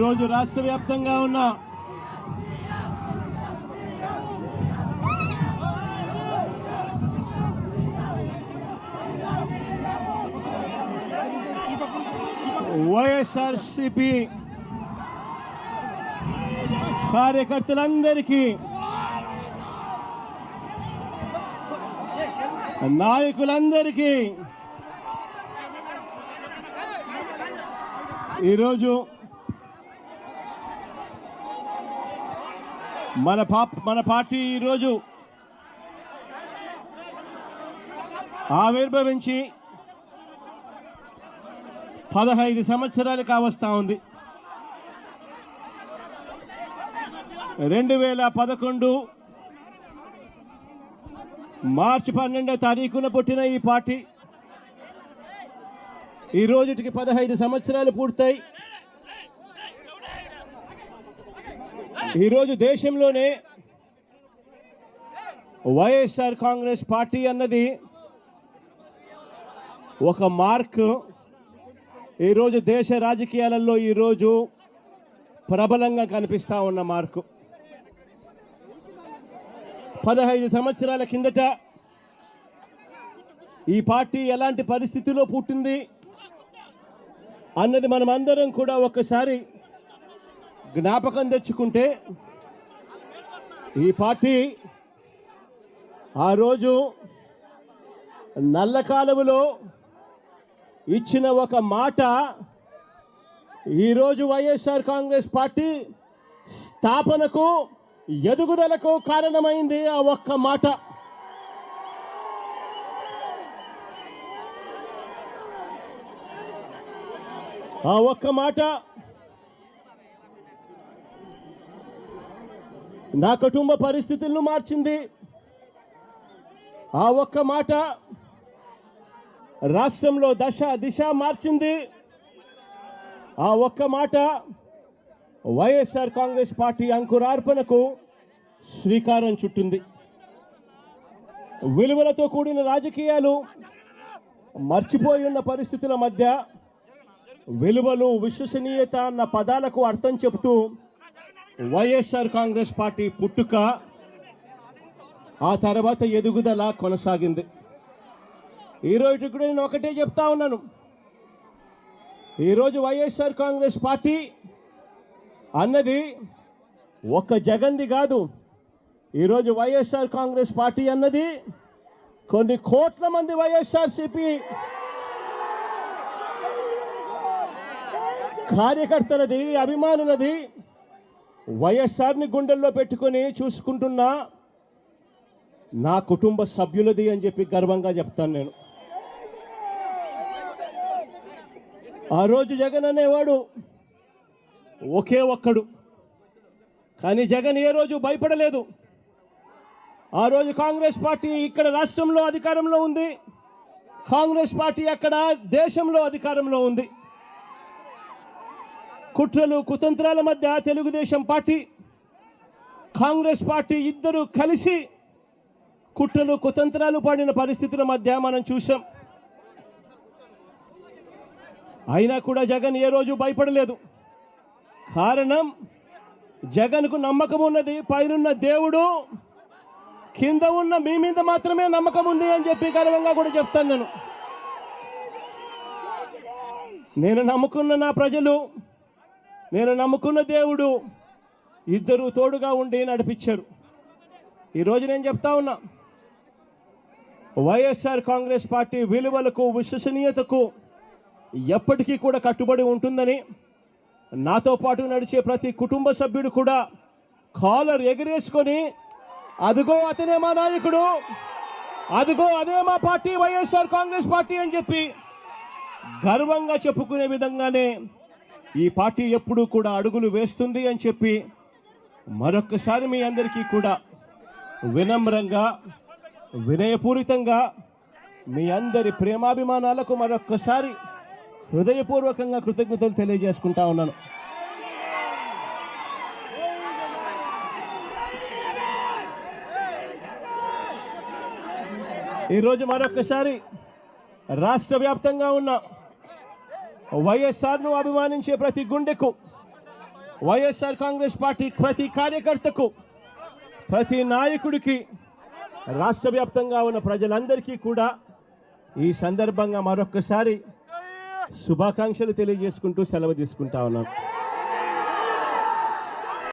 ఈరోజు రాష్ట్ర వ్యాప్తంగా ఉన్న వైఎస్ఆర్సీపీ కార్యకర్తలందరికీ, నాయకులందరికీ ఈరోజు మన పార్టీ ఈరోజు ఆవిర్భవించి 15 సంవత్సరాలు కావస్తా ఉంది. 2011 మార్చి 12వ తారీఖున పుట్టిన ఈ పార్టీ ఈ రోజుకి 15 సంవత్సరాలు పూర్తయి ఈరోజు దేశంలోనే వైఎస్ఆర్ కాంగ్రెస్ పార్టీ అన్నది ఒక మార్క్. ఈరోజు దేశ రాజకీయాలలో ఈరోజు ప్రబలంగా కనిపిస్తూ ఉన్న మార్కు. 15 సంవత్సరాల కిందట ఈ పార్టీ ఎలాంటి పరిస్థితిలో పుట్టింది అన్నది మనమందరం కూడా ఒక్కసారి జ్ఞాపకం తెచ్చుకుంటే, ఈ పార్టీ ఆ రోజు నల్ల కాలువలో ఇచ్చిన ఒక మాట ఈరోజు వైఎస్ఆర్ కాంగ్రెస్ పార్టీ స్థాపనకు, ఎదుగుదలకు కారణమైంది. ఆ ఒక్క మాట. ఆ ఒక్క మాట నా కుటుంబ పరిస్థితులను మార్చింది. ఆ ఒక్క మాట రాష్ట్రంలో దిశ మార్చింది. ఆ ఒక్క మాట వైఎస్ఆర్ కాంగ్రెస్ పార్టీ అంకురార్పణకు శ్రీకారం చుట్టింది. విలువలతో కూడిన రాజకీయాలు మర్చిపోయి ఉన్న పరిస్థితుల మధ్య విలువలు, విశ్వసనీయత అన్న పదాలకు అర్థం చెబుతూ వైఎస్ఆర్ కాంగ్రెస్ పార్టీ పుట్టుక, ఆ తర్వాత ఎదుగుదల కొనసాగింది. ఈరోజు కూడా నేను ఒకటే చెప్తా ఉన్నాను, ఈరోజు వైఎస్ఆర్ కాంగ్రెస్ పార్టీ అన్నది ఒక్క జగన్ది కాదు. ఈరోజు వైఎస్ఆర్ కాంగ్రెస్ పార్టీ అన్నది కొన్ని కోట్ల మంది వైఎస్ఆర్సీపీ కార్యకర్తలది, అభిమానులది. వైఎస్ఆర్ని గుండెల్లో పెట్టుకొని చూసుకుంటున్నా నా కుటుంబ సభ్యులది అని చెప్పి గర్వంగా చెప్తాను నేను. ఆ రోజు జగన్ అనేవాడు ఒకే ఒక్కడు, కానీ జగన్ ఏ రోజు భయపడలేదు. ఆ రోజు కాంగ్రెస్ పార్టీ ఇక్కడ రాష్ట్రంలో అధికారంలో ఉంది, కాంగ్రెస్ పార్టీ అక్కడ దేశంలో అధికారంలో ఉంది. కుట్రలు, కుతంత్రాల మధ్య తెలుగుదేశం పార్టీ, కాంగ్రెస్ పార్టీ ఇద్దరు కలిసి కుట్రలు, కుతంత్రాలు పడిన పరిస్థితుల మధ్య మనం చూసాం. అయినా కూడా జగన్ ఏ రోజు భయపడలేదు. కారణం, జగన్కు నమ్మకం ఉన్నది. పైనున్న దేవుడు, కింద ఉన్న మీ మీద మాత్రమే నమ్మకం ఉంది అని చెప్పి గర్వంగా కూడా చెప్తాను నేను నమ్ముకున్న నా ప్రజలు, నేను నమ్ముకున్న దేవుడు ఇద్దరు తోడుగా ఉండి నడిపించారు. ఈరోజు నేను చెప్తా ఉన్నా, వైఎస్ఆర్ కాంగ్రెస్ పార్టీ విలువలకు, విశ్వసనీయతకు ఎప్పటికీ కూడా కట్టుబడి ఉంటుందని నాతో పాటు నడిచే ప్రతి కుటుంబ సభ్యుడు కూడా కాలర్ ఎగిరేసుకొని, అదిగో అతనే మా నాయకుడు, అదిగో అదే మా పార్టీ వైఎస్ఆర్ కాంగ్రెస్ పార్టీ అని చెప్పి గర్వంగా చెప్పుకునే విధంగానే ఈ పార్టీ ఎప్పుడూ కూడా అడుగులు వేస్తుంది అని చెప్పి మరొక్కసారి మీ అందరికీ కూడా వినమ్రంగా, వినయపూరితంగా మీ అందరి ప్రేమాభిమానాలకు మరొక్కసారి హృదయపూర్వకంగా కృతజ్ఞతలు తెలియజేసుకుంటా ఉన్నాను. ఈరోజు మరొక్కసారి రాష్ట్ర వ్యాప్తంగా ఉన్న వైఎస్ఆర్ను అభిమానించే ప్రతి గుండెకు వైఎస్ఆర్ కాంగ్రెస్ పార్టీ ప్రతి కార్యకర్తకు, ప్రతి నాయకుడికి, రాష్ట్ర వ్యాప్తంగా ఉన్న ప్రజలందరికీ కూడా ఈ సందర్భంగా మరొక్కసారి శుభాకాంక్షలు తెలియజేసుకుంటూ సెలవు తీసుకుంటా ఉన్నాను.